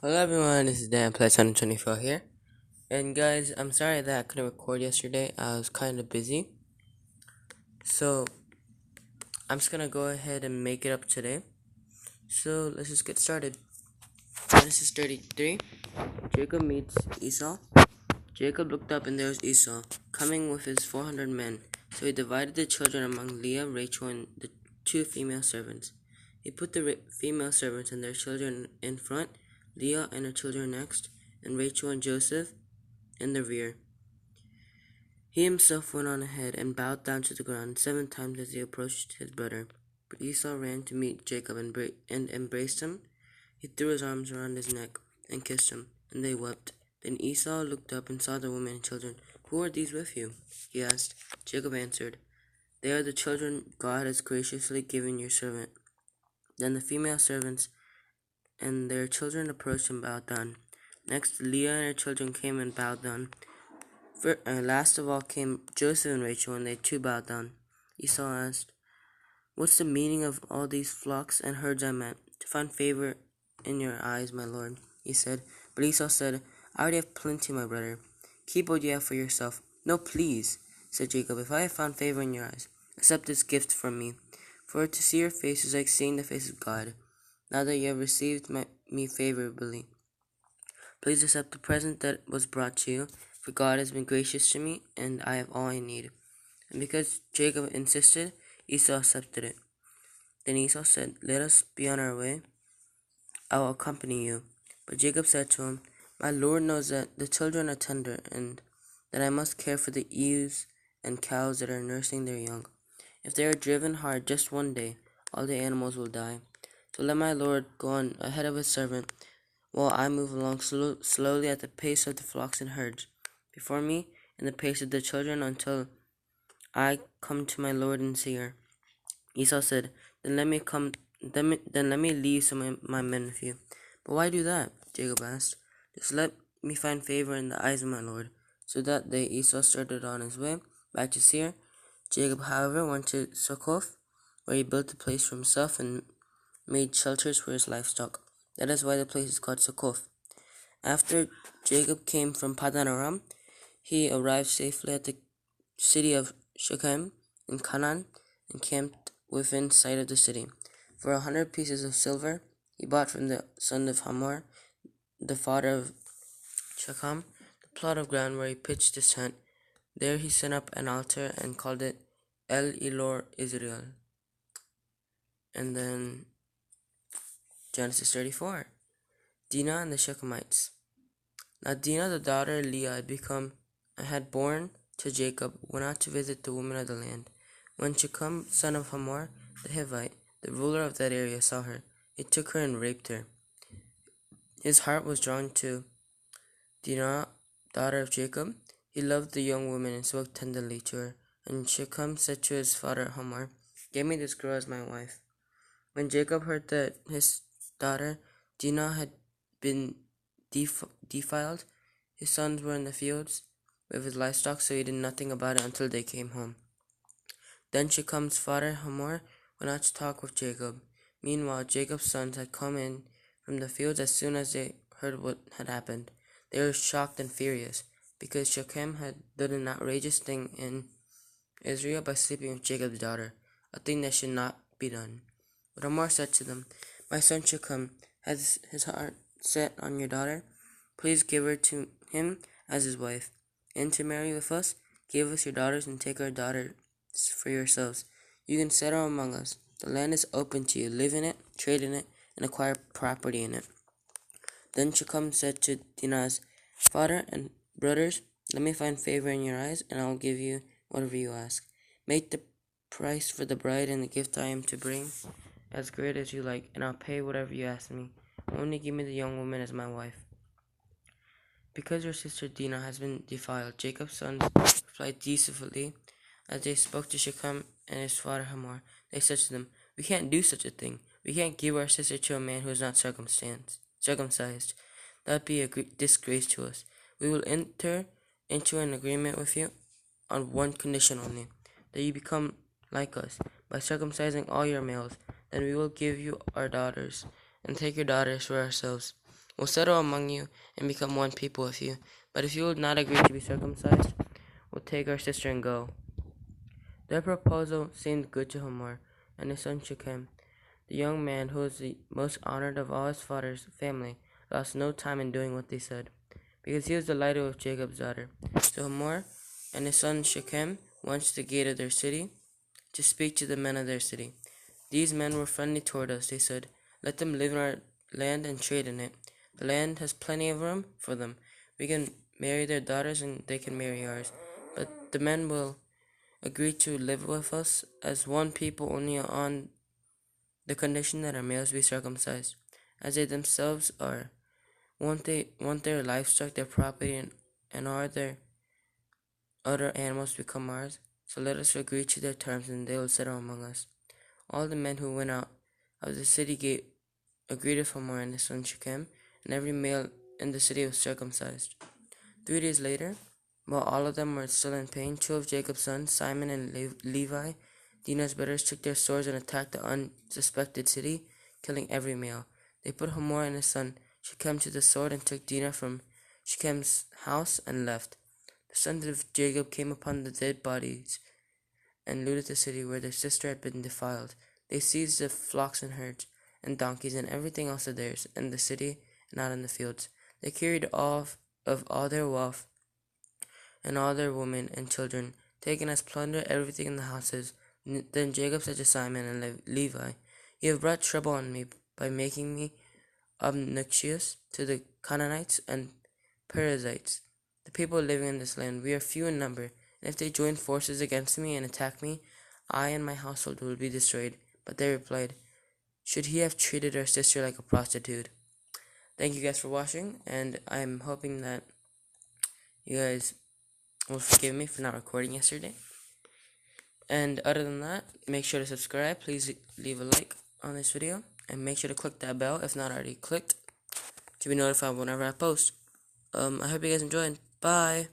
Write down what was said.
Hello everyone, this is Dan Plus 124 here. And guys, I'm sorry that I couldn't record yesterday. I was kind of busy. So, I'm just gonna go ahead and make it up today. So, let's just get started. Genesis 33. Jacob meets Esau. Jacob looked up and there was Esau, coming with his 400 men. So he divided the children among Leah, Rachel, and the two female servants. He put the female servants and their children in front, Leah and her children next, and Rachel and Joseph in the rear. He himself went on ahead and bowed down to the ground 7 times as he approached his brother. But Esau ran to meet Jacob and embraced him. He threw his arms around his neck and kissed him, and they wept. Then Esau looked up and saw the women and children. "Who are these with you?" he asked. Jacob answered, "They are the children God has graciously given your servant." Then the female servants and their children approached and bowed down. Next, Leah and her children came and bowed down. Last of all came Joseph and Rachel, and they too bowed down. Esau asked, "What's the meaning of all these flocks and herds I met? To find favor in your eyes, my lord," he said. But Esau said, "I already have plenty, my brother. Keep what you have for yourself." "No, please," said Jacob, "if I have found favor in your eyes, accept this gift from me. For to see your face is like seeing the face of God. Now that you have received me favorably, please accept the present that was brought to you, for God has been gracious to me, and I have all I need." And because Jacob insisted, Esau accepted it. Then Esau said, "Let us be on our way. I will accompany you." But Jacob said to him, "My Lord knows that the children are tender, and that I must care for the ewes and cows that are nursing their young. If they are driven hard just one day, all the animals will die. So let my Lord go on ahead of his servant, while I move along slowly at the pace of the flocks and herds before me, and the pace of the children, until I come to my Lord and Seer." Esau said, "Then let me come. Then let me leave some of my men with you." "But why do that?" Jacob asked. "Just let me find favor in the eyes of my Lord." So that day Esau started on his way back to Seir. Jacob, however, went to Succoth, where he built a place for himself and made shelters for his livestock. That is why the place is called Succoth. After Jacob came from Padan Aram, he arrived safely at the city of Shechem in Canaan and camped within sight of the city. For 100 pieces of silver he bought from the son of Hamor, the father of Shechem, the plot of ground where he pitched his tent. There he set up an altar and called it El Elor Israel. And then Genesis 34. Dinah and the Shechemites. Now Dinah, the daughter of Leah, had born to Jacob, went out to visit the women of the land. When Shechem, son of Hamor, the Hivite, the ruler of that area, saw her, he took her and raped her. His heart was drawn to Dinah, daughter of Jacob. He loved the young woman and spoke tenderly to her. And Shechem said to his father Hamor, "Give me this girl as my wife." When Jacob heard that his daughter Dinah had been defiled, his sons were in the fields with his livestock, so he did nothing about it until they came home. Then Shechem's father Hamor went out to talk with Jacob. Meanwhile, Jacob's sons had come in from the fields as soon as they heard what had happened. They were shocked and furious, because Shechem had done an outrageous thing in Israel by sleeping with Jacob's daughter, a thing that should not be done. But Hamor said to them, "My son Shechem has his heart set on your daughter. Please give her to him as his wife, and to marry with us, give us your daughters and take our daughters for yourselves. You can settle among us. The land is open to you. Live in it, trade in it, and acquire property in it." Then Shechem said to Dinah's father and brothers, "Let me find favor in your eyes, and I will give you whatever you ask. Make the price for the bride and the gift I am to bring as great as you like, and I'll pay whatever you ask me. Only give me the young woman as my wife." Because your sister Dinah has been defiled, Jacob's sons replied deceitfully as they spoke to Shechem and his father Hamor. They said to them, "We can't do such a thing. We can't give our sister to a man who is not circumcised. That would be a disgrace to us. We will enter into an agreement with you on one condition only, that you become like us by circumcising all your males. Then we will give you our daughters and take your daughters for ourselves. will settle among you and become one people with you. But if you will not agree to be circumcised, we'll take our sister and go." Their proposal seemed good to Hamor and his son Shechem. The young man, who was the most honored of all his father's family, lost no time in doing what they said, because he was delighted with Jacob's daughter. So Hamor and his son Shechem went to the gate of their city to speak to the men of their city. "These men were friendly toward us," they said. "Let them live in our land and trade in it. The land has plenty of room for them. We can marry their daughters and they can marry ours. But the men will agree to live with us as one people only on the condition that our males be circumcised, as they themselves are. Want their livestock, their property, and all their other animals become ours? So let us agree to their terms, and they will settle among us." All the men who went out of the city gate agreed with Hamor and his son Shechem, and every male in the city was circumcised. 3 days later, while all of them were still in pain, two of Jacob's sons, Simon and Levi, Dinah's brothers, took their swords and attacked the unsuspected city, killing every male. They put Hamor and his son Shechem to the sword and took Dinah from Shechem's house and left. The sons of Jacob came upon the dead bodies and looted the city where their sister had been defiled. They seized the flocks and herds and donkeys and everything else of theirs in the city and out in the fields. They carried off of all their wealth and all their women and children, taken as plunder everything in the houses. Then Jacob said to Simon and Levi, "You have brought trouble on me by making me obnoxious to the Canaanites and Perizzites, the people living in this land. We are few in number, and if they join forces against me and attack me, I and my household will be destroyed." But they replied, "Should he have treated our sister like a prostitute?" Thank you guys for watching, and I'm hoping that you guys will forgive me for not recording yesterday. And other than that, make sure to subscribe. Please leave a like on this video, and make sure to click that bell if not already clicked to be notified whenever I post. I hope you guys enjoyed. Bye.